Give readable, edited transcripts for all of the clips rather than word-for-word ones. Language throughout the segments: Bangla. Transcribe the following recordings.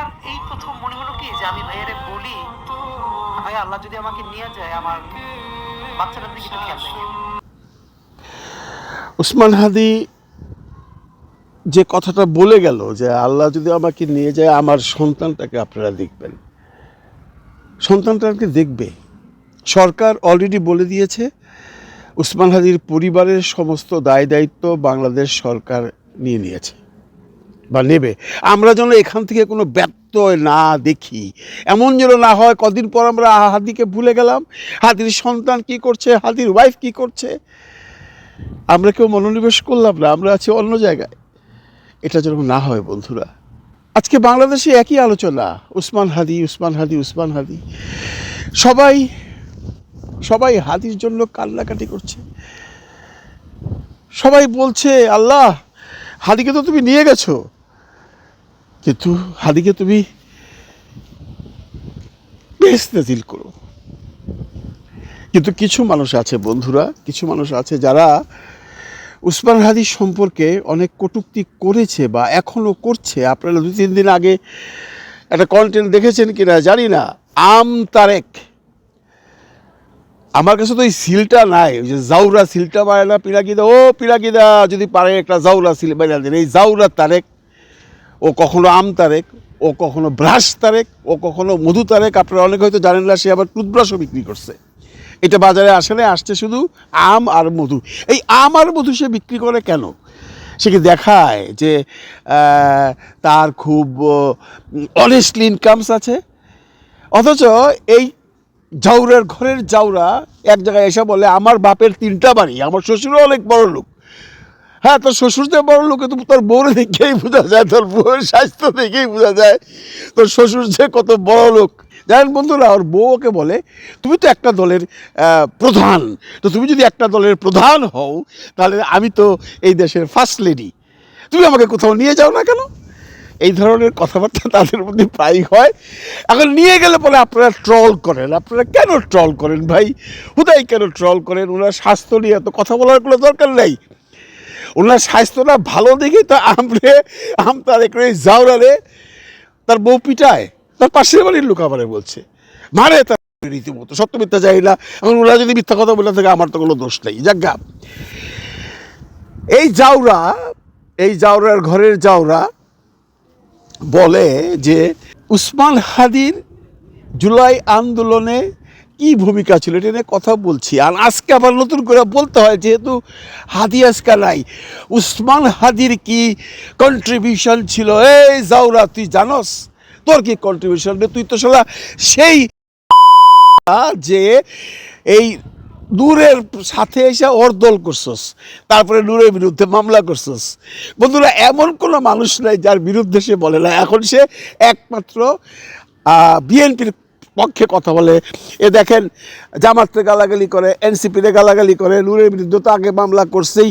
আমার এই প্রথম মনে হলো কি যে আমি ভাইয়ারে বলি, ভাই আল্লাহ যদি আমাকে নিয়ে যায় আমার বাচ্চাটার দিকে একটু খেয়াল রাখেন। উসমান হাদি যে কথাটা বলে গেল যে আল্লাহ যদি আমাকে নিয়ে যায় আমার সন্তানটাকে আপনারা দেখবেন, সন্তানটাকে দেখবে। সরকার অলরেডি বলে দিয়েছে উসমান হাদির পরিবারের সমস্ত দায় দায়িত্ব বাংলাদেশ সরকার নিয়ে নিয়েছে বা নেবে। আমরা যেন এখান থেকে কোনো ব্যত্যয় না দেখি, এমন যেন না হয় কদিন পর আমরা হাদিকে ভুলে গেলাম, হাদির সন্তান কি করছে, হাদির ওয়াইফ কি করছে, আমরা কেউ মনোনিবেশ করলাম না, আমরা আছি অন্য জায়গায়। এটা যেন না হয় বন্ধুরা। আজকে বাংলাদেশে একই আলোচনা, উসমান হাদি উসমান হাদি উসমান হাদি। সবাই সবাই হাদির জন্য কান্নাকাটি করছে, সবাই বলছে আল্লাহ হাদিকে তো তুমি নিয়ে গেছো, কিন্তু হাদিকে তুমি বেহেশতে নাজিল করো। কিন্তু কিছু মানুষ আছে বন্ধুরা, কিছু মানুষ আছে যারা উসমান হাদি সম্পর্কে অনেক কটূক্তি করেছে বা এখনও করছে। আপনারা 2-3 দিন আগে একটা কন্টেন্ট দেখেছেন কিনা জানি না, আম তারেক। আমার কাছে তো এই সিলটা নাই, ওই যে জাউরা সিলটা পারে না পিরাকিদা, ও পিরাকিদা যদি পারে একটা জাউরা সিল বাইনা দেন। এই জাউরা তারেক, ও কখনো আম তারেক, ও কখনো ব্রাশ তারেক, ও কখনো মধু তারেক। আপনারা অনেকে হয়তো জানেন না, সে আবার টুথব্রাশও বিক্রি করছে। এটা বাজারে আসলে আসছে শুধু আম আর মধু। এই আম আর মধু সে বিক্রি করে কেন? সে কি দেখায় যে তার খুব অনেস্টলি ইনকামস আছে? অথচ এই জাউরার ঘরের জাউরা এক জায়গায় এসে বলে আমার বাপের 3টা বাড়ি, আমার শ্বশুরও অনেক বড় লোক। হ্যাঁ, তোর শ্বশুর যে বড় লোক তো তোর বউর দেখেই বোঝা যায়, তোর বউয়ের স্বাস্থ্য দেখেই বোঝা যায় তোর শ্বশুর যে কত বড় লোক। জানেন বন্ধুরা, ওর বউ ওকে বলে তুমি তো একটা দলের প্রধান, তো তুমি যদি একটা দলের প্রধান হও তাহলে আমি তো এই দেশের ফার্স্ট লেডি, তুমি আমাকে কোথাও নিয়ে যাও না কেন? এই ধরনের কথাবার্তা তাদের মধ্যে প্রায়ই হয়। এখন নিয়ে গেলে পরে আপনারা ট্রল করেন। আপনারা কেন ট্রল করেন ভাই? হুদাই কেন ট্রল করেন? ওনার স্বাস্থ্য নিয়ে এত কথা বলার কোনো দরকার নেই। ওনার স্বাস্থ্যটা ভালো দেখে তো তার একটু জাউরারে তার বউ পিটায়, তার পাশের বাড়ির লোক আবার বলছে মারে তার রীতিমতো। সত্য মিথ্যা যাই না, এখন ওরা যদি মিথ্যা কথা বলে থাকে আমার তো কোনো দোষ নেই। যাজ্ঞা, এই জাউরার ঘরের জাউরা বলে যে উসমান হাদির জুলাই আন্দোলনে কি ভূমিকা ছিল এটা নিয়ে কথা বলছি। আর আজকে আবার নতুন করে বলতে হয় যেহেতু হাদি আজকে নাই, উসমান হাদির কি কন্ট্রিবিউশন ছিল? এই জাউরা তুই জানোস তোর কি কন্ট্রিবিউশন? তুই তো শালা সেই যে এই নূরের সাথে এসে অর্দল করছস, তারপরে নূরের বিরুদ্ধে মামলা করছস। বন্ধুরা, এমন কোনো মানুষ নাই যার বিরুদ্ধে সে বলে না। এখন সে একমাত্র বিএনপির পক্ষে কথা বলে। এ দেখেন, জামাতরে গালাগালি করে, এনসিপিরে গালাগালি করে, নূরের বিরুদ্ধে তো আগে মামলা করছেই,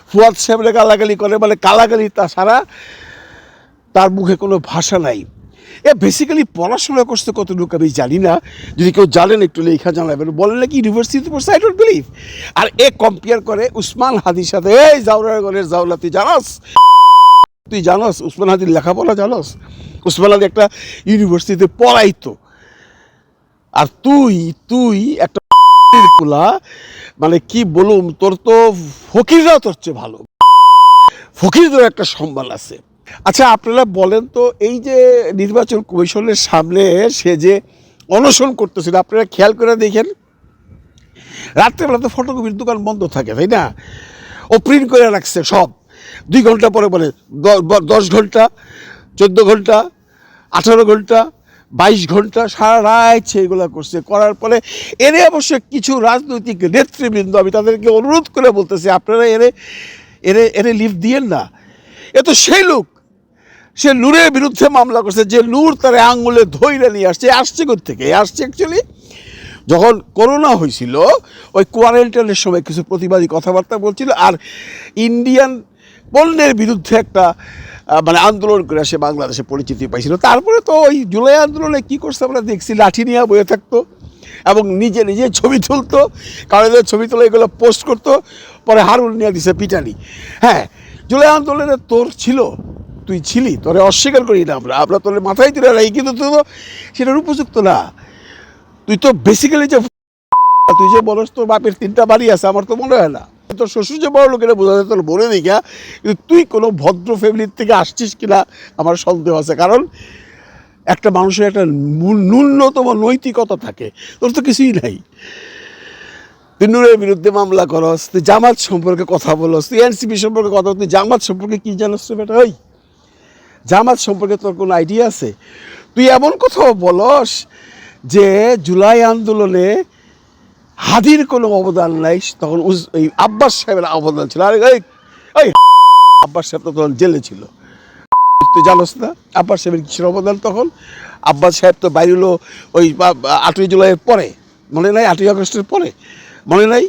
ফুয়াদ সাহেবরে গালাগালি করে, মানে গালাগালি তাছাড়া তার মুখে কোনো ভাষা নাই। এ বেসিক্যালি পড়াশোনা করতে কতটুকু আমি জানি না, যদি কেউ জানেন একটু লেখা জানাবেন। বলেন নাকি ইউনিভার্সিটিতে পড়ছে, আই ডোন্ট বিলিভ। আর এ কম্পেয়ার করে উসমান হাদির সাথে। এই জাউরাগরের জাউলা, তুই জানোস উসমান হাদির লেখাপড়া জানোস? উসমান হাদি একটা ইউনিভার্সিটিতে পড়াইতো, আর তুই একটা পোলা, মানে কি বলুম, তোর তো ফকিররাও তোর চেয়ে ভালো, ফকিরদের একটা সম্মান আছে। আচ্ছা আপনারা বলেন তো, এই যে নির্বাচন কমিশনের সামনে সে যে অনশন করতেছিল, আপনারা খেয়াল করে দেখেন, রাত্রেবেলা তো ফটোকপির দোকান বন্ধ থাকে, তাই না? ও প্রিন্ট করে রাখছে সব। 2 ঘন্টা পরে বলে 10 ঘন্টা, 14 ঘন্টা, 18 ঘন্টা, 22 ঘন্টা, সারা রাত সেইগুলো করছে। করার পরে এরে অবশ্য কিছু রাজনৈতিক নেতৃবৃন্দ, আমি তাদেরকে অনুরোধ করে বলতেছি আপনারা এরে লিভ দিয়েন না। এ তো সেই লোক, সে নূরের বিরুদ্ধে মামলা করছে, যে নূর তার আঙুলে ধইরে নিয়ে আসছে কোত্থেকে? আসছে অ্যাকচুয়ালি যখন করোনা হয়েছিল, ওই কোয়ারেন্টাইনের সময় কিছু প্রতিবাদী কথাবার্তা বলছিল, আর ইন্ডিয়ান পণ্যের বিরুদ্ধে একটা মানে আন্দোলন করে সে বাংলাদেশে পরিচিতি পাইছিল। তারপরে তো ওই জুলাই আন্দোলনে কী করছে আমরা দেখছি, লাঠি নিয়ে বয়ে থাকতো এবং নিজে নিজে ছবি তুলতো, কারণে ছবি তুলে এগুলো পোস্ট করতো, পরে হারুন নিয়ে দিছে পিটানি। হ্যাঁ, জুলাই আন্দোলনে তোর ছিল, তুই ছিলি, তোরে অস্বীকার করি না আমরা তোর মাথায় তুলে রাখি, কিন্তু তুই তো সেটার উপযুক্ত না। তুই তো বেসিক্যালি যে তুই যে বলস তোর বাপের 3টা বাড়ি আছে, আমার তো মনে হয় না। তোর শ্বশুর যে বড় লোকেরা বোঝা যায় তোর বলে দিই, কিন্তু তুই কোনো ভদ্র ফ্যামিলির থেকে আসছিস কিনা আমার সন্দেহ আছে। কারণ একটা মানুষের একটা ন্যূনতম নৈতিকতা থাকে, তোর তো কিছুই নাই। তুই নূরের বিরুদ্ধে মামলা করস, তুই জামাত সম্পর্কে কথা বলস, তুই এনসিপি সম্পর্কে কথা বল, তুই জামাত সম্পর্কে কী জানাস রে বেটা? ওই জামাত সম্পর্কে তোর কোনো আইডিয়া আছে? তুই এমন কথাও বলস যে জুলাই আন্দোলনে হাদির কোনো অবদান নাই, তখন এই আব্বাস সাহেবের অবদান ছিল। আরে ওই আব্বাস সাহেব তো তখন জেলে ছিল, তুই জানোস না আব্বাস সাহেবের কিসের অবদান তখন? আব্বাস সাহেব তো বাইরে হলো ওই 8ই জুলাইয়ের পরে, মনে নাই? 8ই আগস্টের পরে, মনে নাই?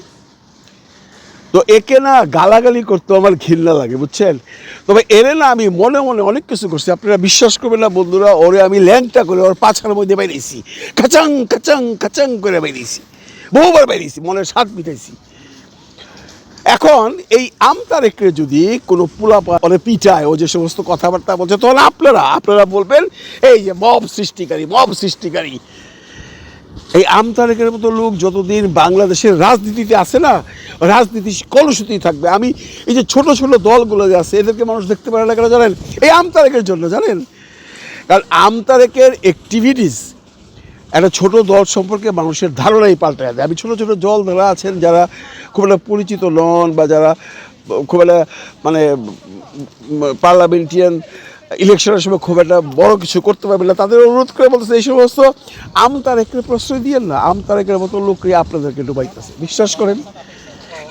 তো একে না গালাগালি করতে আমার ঘৃণা লাগে, বুঝছেন? তবে এরে না আমি মনে মনে অনেক কিছু করছি, আপনারা বিশ্বাস করবেন না বন্ধুরা। ওরে আমি ল্যাংটা করে ওর পাছার মধ্যে বাইরেছি, কাচাং কাচাং কাচাং করে বাইরেছি, বহুবার বাইরেছি, মনের স্বাদ মিটাইছি। এখন এই আমতারেকরে যদি কোনো পুলাপা মানে পিটায়, ও যে সমস্ত কথাবার্তা বলছে, তখন আপনারা বলবেন এই যে মব সৃষ্টিকারী। এই আমতারেকের মতো লোক যতদিন বাংলাদেশের রাজনীতিতে আছে না, রাজনীতি কলুষিতই থাকবে। আমি এই যে ছোট ছোট দলগুলো যে আছে, এদেরকে মানুষ দেখতে পারে না কেন জানেন? এই আমতারেকের জন্য, জানেন? কারণ আমতারেকের অ্যাক্টিভিটিস একটা ছোট দল সম্পর্কে মানুষের ধারণাই পাল্টায় দেয়। আমি ছোট ছোট দল যারা আছেন, যারা খুব একটা পরিচিত নন বা যারা খুব একটা মানে পার্লামেন্টিয়ান ইলেকশনের সময় খুব একটা বড় কিছু করতে পারবে না, তাদের অনুরোধ করে বলতেছে এই সমস্ত আমতারেকের প্রশ্রয় দিয়েন না। আমতারেকের মতো লোকই আপনাদেরকে ডুবাইতেছে, বিশ্বাস করেন।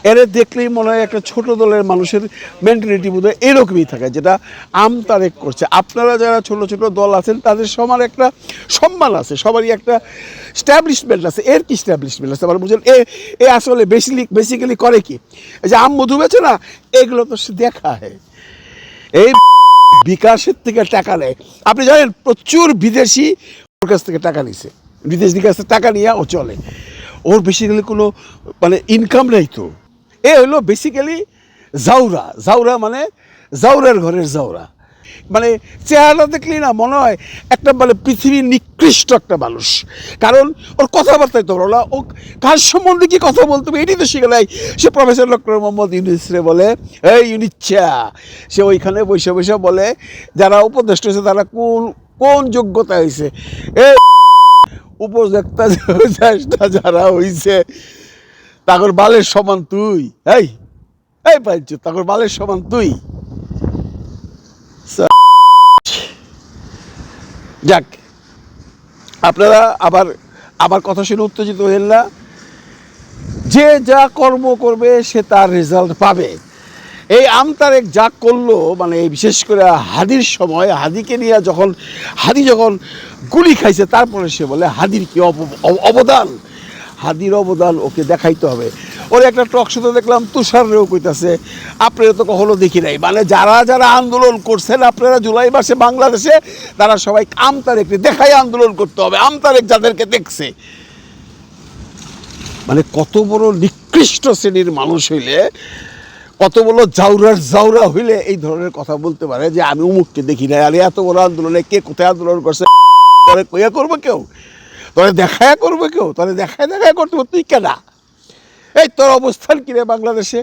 এরে দেখলেই মনে হয় একটা ছোট দলের মানুষের মেন্টালিটি বোধহয় এরকমই থাকে, যেটা আমতারেক করছে। আপনারা যারা ছোট ছোট দল আছেন তাদের সবার একটা সম্মান আছে, সবারই একটা স্ট্যাবলিশমেন্ট আছে। এর কি স্ট্যাবলিশমেন্ট আছে মানে বুঝলেন? এ আসলে বেসিক্যালি করে কি, এই যে আম মধু বেছে না, এগুলো তো সে দেখা হয়। এই বিকাশের থেকে টাকা নেয়, আপনি জানেন প্রচুর বিদেশি ওর কাছ থেকে টাকা নিছে, বিদেশির কাছ থেকে টাকা নিয়ে ও চলে। ওর বেসিক্যালি কোনো মানে ইনকাম নেই তো। এ হলো বেসিক্যালি জাউরা মানে জাউরের ঘরের জাউরা। মানে চেহারা দেখলেই না মনে হয় একটা মানে পৃথিবীর নিকৃষ্ট একটা মানুষ। কারণ ওর কথাবার্তায় তো বলো, ও কার সম্বন্ধে কি কথা বলতে হবে এটাই তো শিখে নাই। সে প্রফেসর ডক্টর মোহাম্মদ ইউনুসরে বলে এই ইউনিচ্ছা, সে ওইখানে বসে বসে বলে যারা উপদেষ্টা হয়েছে তারা কোন যোগ্যতা হয়েছে। এই উপদেষ্টা যারা হয়েছে তাগর বালের সমান তুই, এই পাইছ তাগর বালের সমান তুই। যাক, আপনারা আবার কথা শুনে উত্তেজিত হলেন না। যে যা কর্ম করবে সে তার রেজাল্ট পাবে। এই আমতারেক যা করলো মানে বিশেষ করে হাদির সময়, হাদিকে নিয়ে হাদি যখন গুলি খাইছে, তারপরে সে বলে হাদির কি অবদান, হাদির অবদান ওকে দেখাইতে হবে। ওর একটা টক শোতে দেখলাম তুষারেও কইতাছে আপনারা তো কখনো দেখি নাই, মানে যারা আন্দোলন করছেন আপনারা জুলাই মাসে বাংলাদেশে, তারা সবাই আমতারেককে দেখাই আন্দোলন করতে হবে। আমতারেক যাদেরকে দেখছে, মানে কত বড় নিকৃষ্ট শ্রেণীর মানুষ হইলে, কত বড় জাউরা হইলে এই ধরনের কথা বলতে পারে যে আমি উমুককে দেখি নাই। আর এত বড় আন্দোলনে কে কোথায় আন্দোলন করছে তোরে কইয়া করবো কেউ, তোরে দেখায়া করবে কেউ, তোরে দেখায় করতে হবে। তুই কেনা, এই তোর অবস্থান কিরে বাংলাদেশে?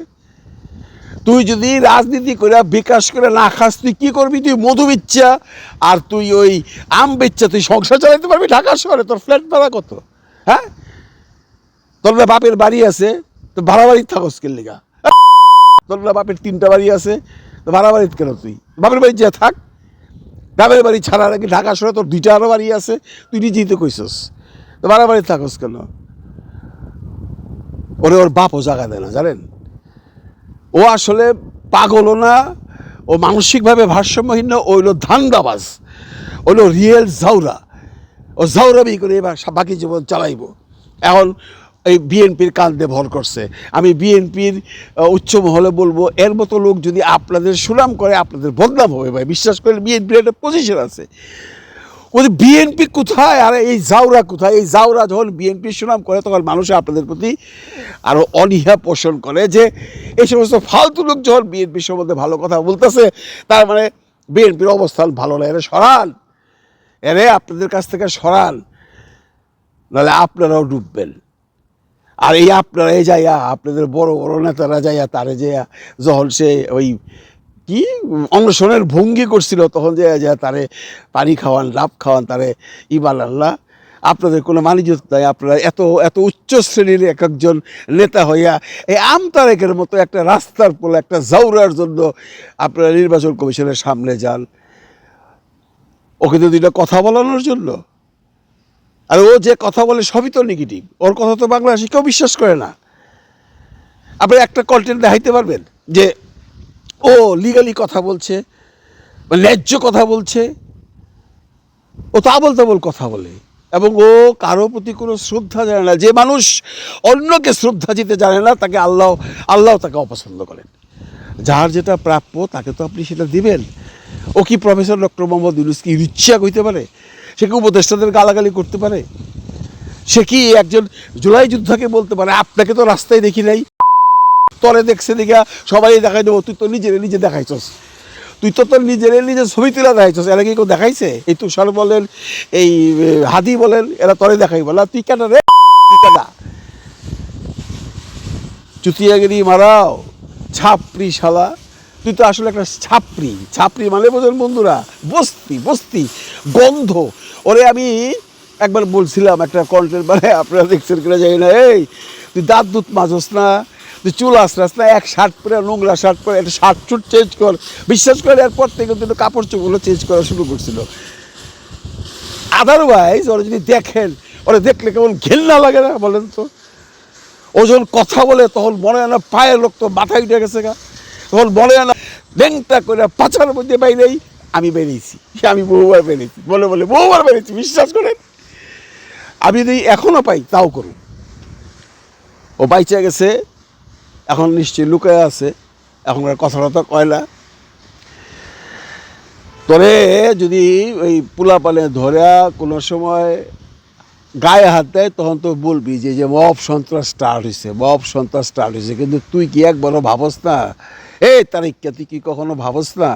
তুই যদি রাজনীতি করে বিকাশ করে না খাস, তুই কি করবি? তুই মধু বেচ্চা আর তুই ওই আম বেচ্চা তুই সংসার চালাতে পারবি ঢাকা শহরে? তোর ফ্ল্যাট ভাড়া কত? হ্যাঁ, তোর বাপের বাড়ি আছে, তো ভাড়া বাড়ির থাকস কেন লিগা? তোর বাপের 3টা বাড়ি আছে, তো ভাড়া বাড়িতে কেন? তুই বাপের বাড়ি যা থাক, বাপের বাড়ি ছাড়া নাকি ঢাকা শহরে তোর 2টা আরও বাড়ি আছে, তুই নিজেই তো কইসস, তো ভাড়া বাড়িতে থাকস কেন? ওর বাপও জায়গা দেয় না, জানেন? ও আসলে পাগলও না, ও মানসিকভাবে ভারসাম্যহীন না, ও হইলো ধান্দাবাজ, হইলো রিয়েল জাউরা। ও জাউরাবি করে এবার বাকি জীবন চালাইব। এখন এই বিএনপির কান্দে ভর করছে। আমি বিএনপির উচ্চ মহলে বলবো, এর মতো লোক যদি আপনাদের সুনাম করে আপনাদের বদনাম হবে ভাই, বিশ্বাস করে। বিএনপির একটা পজিশন আছে, ওদের বিএনপি কোথায় আর এই জাউরা কোথায়? এই জাউরা যখন বিএনপির সুনাম করে তখন মানুষ আপনাদের প্রতি আরও অনীহা পোষণ করে যে এই সমস্ত ফালতু লোক যখন বিএনপির সম্বন্ধে ভালো কথা বলতেছে, তার মানে বিএনপির অবস্থান ভালো না, এরা সরান, এরে আপনাদের কাছ থেকে সরান, নাহলে আপনারাও ডুববেন। আর এই আপনারা এই যাইয়া আপনাদের বড় বড় নেতারা যাইয়া তারে যে যখন সে ওই কি অনশনের ভঙ্গি করছিল তখন যে তারে পানি খাওয়ান, ডাব খাওয়ান, তারে ইবাল আল্লাহ, আপনাদের কোনো মানিজ্যত নাই। আপনারা এত এত উচ্চ শ্রেণীর এক একজন নেতা হইয়া এই আমতারেকের মতো একটা রাস্তার পোলে একটা জাউরার জন্য আপনারা নির্বাচন কমিশনের সামনে যান, ওকে তো দুইটা কথা বলানোর জন্য। আর ও যে কথা বলে সবই তো নেগেটিভ, ওর কথা তো বাংলাদেশে কেউ বিশ্বাস করে না। আপনি একটা কন্টেন্ট দেখাইতে পারবেন যে ও লিগালি কথা বলছে, ন্যায্য কথা বলছে? ও তো আবল তাবল কথা বলে, এবং ও কারো প্রতি কোনো শ্রদ্ধা জানে না। যে মানুষ অন্যকে শ্রদ্ধা দিতে জানে না তাকে আল্লাহ তাকে অপছন্দ করেন। যার যেটা প্রাপ্য তাকে তো আপনি সেটা দিবেন। ও কি প্রফেসর ডক্টর মোহাম্মদ ইউনূস কি ইচ্ছা কইতে পারে? সে কি উপদেষ্টাদের গালাগালি করতে পারে? সে কি একজন জুলাই যোদ্ধাকে বলতে পারে আপনাকে তো রাস্তায় দেখি নাই, তরে দেখছে দেখা সবাই দেখাই দেবো, তুই তো নিজে দেখাইছস, তুই তো তোর নিজে ছবি তুলে দেখাইছস, এরা কি কেউ দেখাইছে? এই তুষার বলেন, এই হাদি বলেন, এরা তরে দেখাই বলা, তুই কেন রে, তুই কেন চুতিয়াগিরি মারাও ছাপরি শালা, তুই তো আসলে একটা ছাপরি মানে বোঝেন বন্ধুরা, বস্তি গন্ধ। ওরে আমি একবার বলছিলাম একটা কন্টেন্ট, মানে আপনারা দেখছেন কিনা জানি না, এই তুই দাঁত দুধ মাজস না, তুই চুল আসরাস না, এক শার্ট পরে নোংরা শার্ট পরে একটা শার্ট চুট চেঞ্জ কর। বিশ্বাস করে এরপর থেকে কিন্তু কাপড় চোপড়গুলো চেঞ্জ করা শুরু করছিল। আদারওয়াইজ ওরা যদি দেখেন, ওরা দেখলে কেমন ঘেন্না লাগে না বলেন তো? ও যখন কথা বলে তখন মনে হয় না পায়ের লোক তো মাথায় উঠে গেছে গা, তখন মনে হয় না ব্যাংকটা করে পাচার মধ্যে বাইরেই আমি বেরিয়েছি, আমি বহুবার বেরিয়েছি, বহুবার বেরিয়েছি। বিশ্বাস করেন, আমি যদি এখনও পাই তাও করুন। ও বাইচে গেছে, এখন নিশ্চয়ই লুকায় আছে, এখন আর কথাটা কয় না। তবে যদি ওই পোলাপালে ধরে কোনো সময় গায়ে হাত দেয় তখন তো বলবি যে মব সন্ত্রাস স্টার্ট হয়েছে, কিন্তু তুই কি একবারও ভাবস না, এই তারিখকে তুই কি কখনো ভাবস না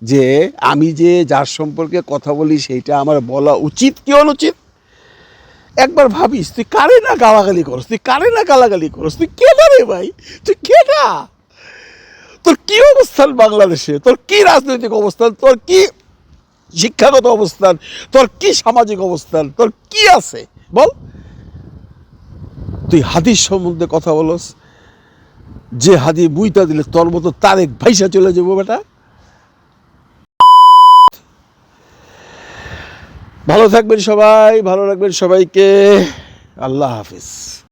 যে আমি যে যার সম্পর্কে কথা বলি সেইটা আমার বলা উচিত কি অনুচিত? একবার ভাবিস, তুই কারে না গালাগালি করস, তুই কেনা রে ভাই, তুই কেনা? তোর কি অবস্থান বাংলাদেশে, তোর কি রাজনৈতিক অবস্থান, তোর কি শিক্ষাগত অবস্থান, তোর কি সামাজিক অবস্থান, তোর কি আছে বল? তুই হাদির সম্বন্ধে কথা বলস, যে হাদি বুইতা দিলে তোর মতো তারেক ভাইসা চলে যাবো বেটা। ভালো থাকবেন সবাই, ভালো রাখবেন সবাইকে। আল্লাহ হাফিজ।